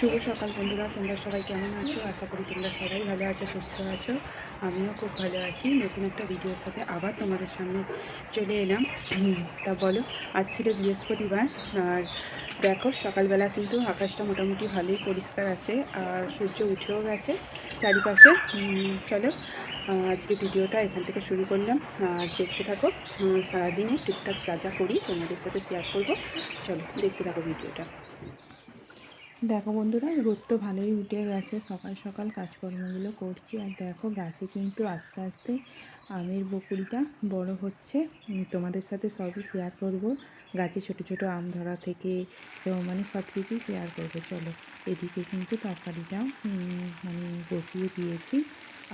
শুভ সকাল বন্ধুরা, তোমরা সবাই কেমন আছো? আশা করি তোমরা সবাই ভালো আছো, সুস্থ আছো। আমিও খুব ভালো আছি। নতুন একটা ভিডিওর সাথে আবার তোমাদের সামনে চলে এলাম। তা বলো, আজ ছিল বৃহস্পতিবার। আর দেখো, সকালবেলা কিন্তু আকাশটা মোটামুটি ভালোই পরিষ্কার আছে, আর সূর্য উঠেও গেছে চারিপাশে। চলো, আজকে ভিডিওটা এখান থেকে শুরু করলাম। আর দেখতে থাকো। সারাদিনে টুকটাক যা যা করি তোমাদের সাথে শেয়ার করব। চলো, দেখতে থাকো ভিডিওটা। দেখো বন্ধুরা, রোদ তো ভালোই উঠে গেছে। সকাল সকাল কাজকর্মগুলো করছি, আর দেখো গাছে কিন্তু আস্তে আস্তে আমের বকুলটা বড় হচ্ছে। তোমাদের সাথে সবই শেয়ার করব। গাছে ছোট ছোট আম ধরা থেকে মানে সব কিছুই শেয়ার করবো। চলো, এদিকে কিন্তু তরকারিটা মানে বসিয়ে দিয়েছি।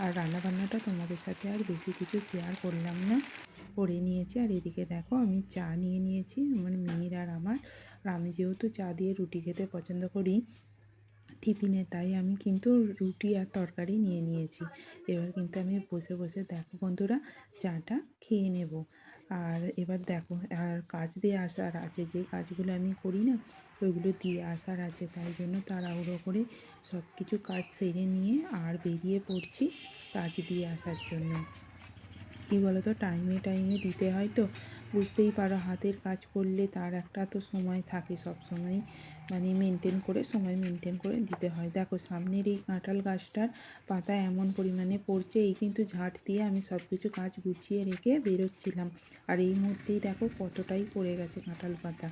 আর রান্নাবান্নাটা তোমাদের সাথে আর বেশি কিছু শেয়ার করলাম না, করে নিয়েছি। আর এদিকে দেখো, আমি চা নিয়ে নিয়েছি, আমার মেয়ের আর আমার। আর আমি যেহেতু চা দিয়ে রুটি খেতে পছন্দ করি টিফিনে, তাই আমি কিন্তু রুটি আর তরকারি নিয়ে নিয়েছি। এবার কিন্তু আমি বসে বসে দেখো বন্ধুরা, চাটা খেয়ে নেব। আর এবার দেখো, আর কাজ দিয়ে আসার আছে, যে কাজগুলো আমি করি না ওইগুলো দিয়ে আসার আছে, তাই জন্য তাড়াহুড়ো করে সব কিছু কাজ সেরে নিয়ে আর বেরিয়ে পড়ছি কাজ দিয়ে আসার জন্য। কী বলো তো, টাইমে টাইমে দিতে হয় তো, বুঝতেই পারো, হাতের কাজ করলে তার একটা তো সময় থাকে, সব সময় মানে সময় মেনটেন করে দিতে হয়। দেখো, সামনের এই কাঁঠাল গাছটার পাতা এমন পরিমাণে পড়ছে, এই কিন্তু ঝাঁট দিয়ে আমি সব কিছু কাজ গুছিয়ে রেখে বেরোচ্ছিলাম, আর এই মুহূর্তেই দেখো কতটাই পড়ে গেছে কাঁঠাল পাতা।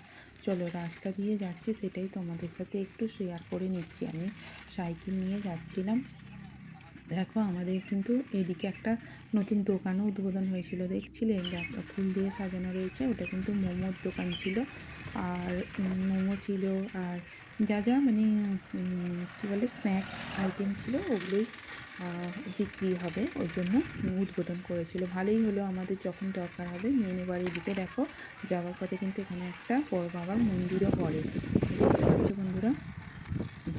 চলো, রাস্তা দিয়ে যাচ্ছি, সেটাই তোমাদের সাথে একটু শেয়ার করে নিচ্ছি। আমি সাইকেল নিয়ে যাচ্ছিলাম। দেখো, আমাদের কিন্তু এদিকে একটা নতুন দোকানও উদ্বোধন হয়েছিল, দেখছিলে? দেখো, ফুল দিয়ে সাজানো রয়েছে, ওটা কিন্তু মোমোর দোকান ছিল। আর মোমো ছিল, আর যা যা মানে কী বলে স্ন্যাক আইটেম ছিল, ওগুলোই বিক্রি হবে, ওই জন্য উদ্বোধন করেছিল। ভালোই হলো, আমাদের যখন দরকার হবে নিয়ে নেবার। এদিকে দেখো, যাওয়ার পথে কিন্তু এখানে একটা বড় বাবার মন্দিরও পড়ে, দেখতে পাচ্ছ বন্ধুরা।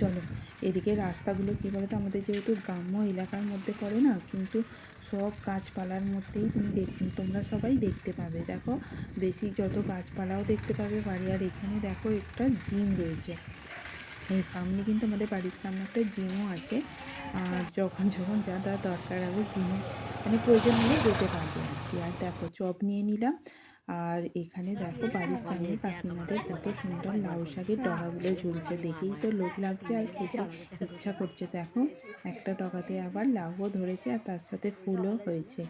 চলো, এদিকে রাস্তাগুলো কী বলো তো, আমাদের যেহেতু গ্রাম্য এলাকার মধ্যে পড়ে না, কিন্তু সব গাছপালার মধ্যেই তোমরা সবাই দেখতে পাবে। দেখো, বেশি যত গাছপালাও দেখতে পাবে বাড়ি। আর এখানে দেখো, একটা জিম রয়েছে এই সামনে, কিন্তু আমাদের বাড়ির সামনে একটা জিমও আছে। আর যখন যখন যা যা দরকার হবে জিমে মানে প্রয়োজন হলে যেতে পারবে আর কি। আর দেখো, চপ নিয়ে নিলাম। আর এখানে দেখো, বাড়ির সামনে কাকিমাদের কত সুন্দর লাউ শাকের ডগাগুলো ঝুলছে, দেখেই তো লোভ লাগছে আর খেতে ইচ্ছা করছে। দেখো, একটা ডগাতে আবার লাউও ধরেছে, আর তার সাথে ফুলও হয়েছে।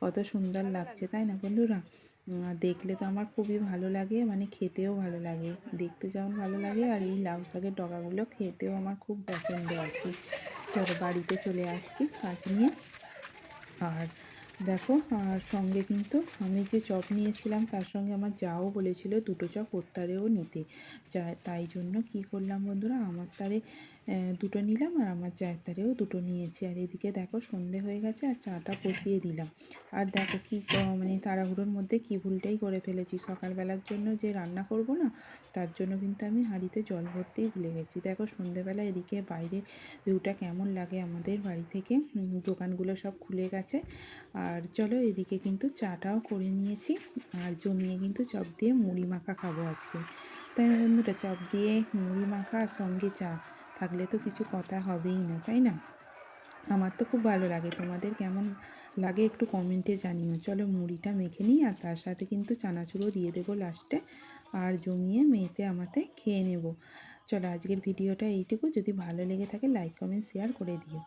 কত সুন্দর লাগছে, তাই না বন্ধুরা? দেখলে তো আমার খুবই ভালো লাগে, মানে খেতেও ভালো লাগে। দেখতে যেমন ভালো লাগে, আর এই লাউ শাকের ডগাগুলো খেতেও আমার খুব পছন্দ আর কি। চলো, বাড়িতে চলে আসছি কাজ নিয়ে। আর দেখো, আর সঙ্গে কিন্তু আমি যে চপ নিয়েছিলাম তার সঙ্গে আমার যাও বলেছিল দুটো চপ ওর তারেও নিতে। তাই জন্য কি করলাম বন্ধুরা, আমার তারে দুটো নিলাম, আর আমার চায়ের তারেও দুটো নিয়েছি। আর এদিকে দেখো, সন্ধে হয়ে গেছে, আর চাটা বসিয়ে দিলাম। আর দেখো মানে তাড়াহুড়োর মধ্যে কি ভুলটাই করে ফেলেছি, সকালবেলার জন্য যে রান্না করব না, তার জন্য কিন্তু আমি হাঁড়িতে জল ভরতেই ভুলে গেছি। দেখো, সন্ধেবেলা এদিকে বাইরে ভিউটা কেমন লাগে আমাদের বাড়ি থেকে, দোকানগুলো সব খুলে গেছে। আর চলো, এদিকে কিন্তু চাটাও করে নিয়েছি, আর জমিয়ে কিন্তু চপ দিয়ে মুড়ি মাখা খাবো আজকে। তাই না বন্ধুরা? চপ দিয়ে মুড়ি মাখা আর সঙ্গে চা থাকলে তো কিছু কথা হবেই না, তাই না? আমার তো খুব ভালো লাগে, তোমাদের কেমন লাগে একটু কমেন্টে জানিও। চলো, মুড়িটা মেখে নিই, আর তার সাথে কিন্তু চানাচুরও দিয়ে দেবো লাস্টে, আর জমিয়ে মেয়েতে আমাতে খেয়ে নেব। চলো, আজকের ভিডিওটা এইটুকু। যদি ভালো লেগে থাকে লাইক কমেন্ট শেয়ার করে দিও।